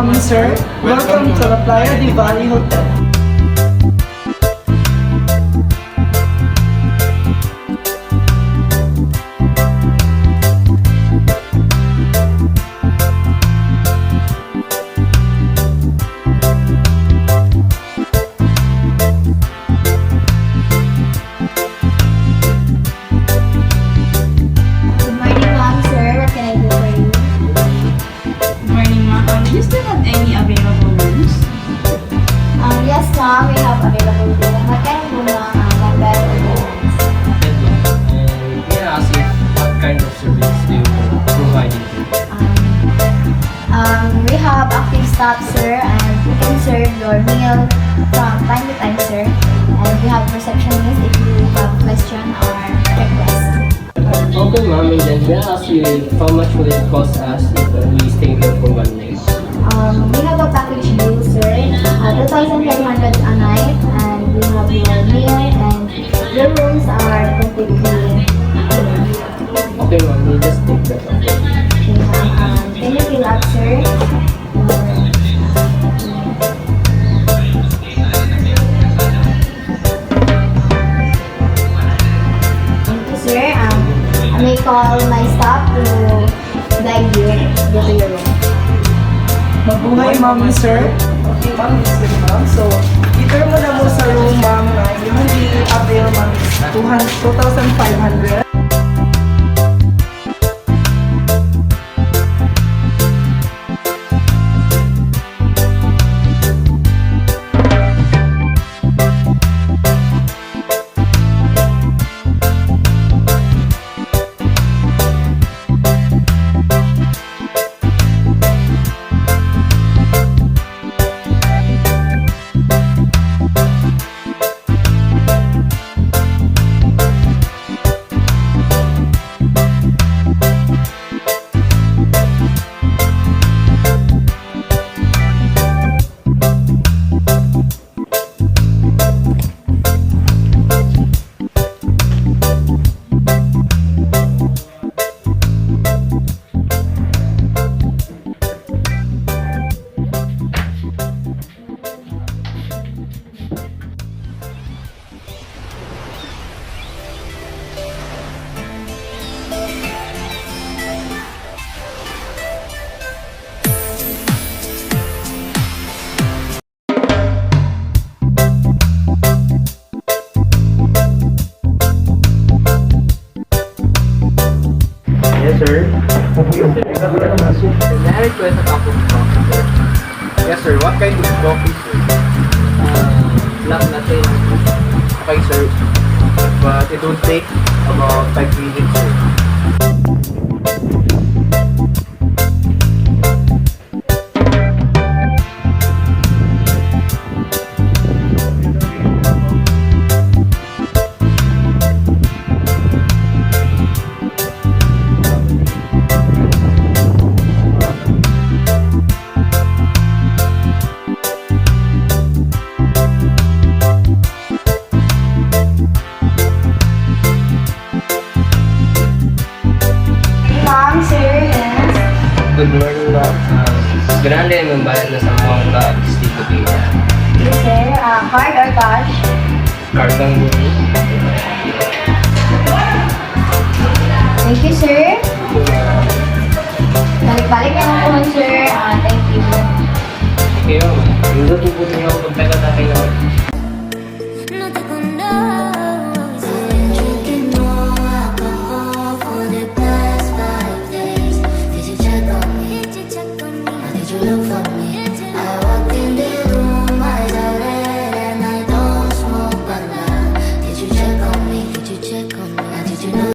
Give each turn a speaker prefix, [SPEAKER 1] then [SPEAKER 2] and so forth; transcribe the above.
[SPEAKER 1] ma'am and sir. Welcome to the Playa del Valle Hotel.
[SPEAKER 2] Good morning, ma'am, sir. What can I do for you?
[SPEAKER 3] Good morning, ma'am. Do you still have any available rooms?
[SPEAKER 2] Yes, ma'am, we have available room. What kind of room, ma'am? One bed or two rooms?
[SPEAKER 4] And may I ask you what kind of service do you provide it to?
[SPEAKER 2] We have active staff, sir, and we can serve your meal from time to time, sir. And we have receptionist if you have question or request.
[SPEAKER 4] Okay, ma'am, and then may I ask you how much will it cost us if we stay here for 1 night?
[SPEAKER 2] We have a package deal, sir. 2,500 a night, and we have your meal, and your rooms are completely clean.
[SPEAKER 4] Okay, ma'am, we'll just take that off.
[SPEAKER 2] Okay, ma'am. Can you fill up, sir? Thank you, sir. I may call my staff to guide you go to your room.
[SPEAKER 1] Mabuhay ma'am and sir. Okay ma'am, this is ma'am. So, iter mo na mo sa room ma'am na yung i-avail ma'am is 2,500.
[SPEAKER 4] Yes, sir. May I request a cup of coffee, sir? Yes, sir. What kind of coffee, sir? Black latte. Okay, sir. But it will take about 5 minutes, sir.
[SPEAKER 2] Ma'am, sir, yes.
[SPEAKER 4] Good morning, ma'am. Grande yung bayad na sa mga dito kaya.
[SPEAKER 2] Yes, sir. Card or cash?
[SPEAKER 4] Card lang mo.
[SPEAKER 2] Thank you, sir. Balik-balik na naman, sir. Thank you.
[SPEAKER 4] Okay, ma'am. Yung po niyo ako pagtagal na kayo.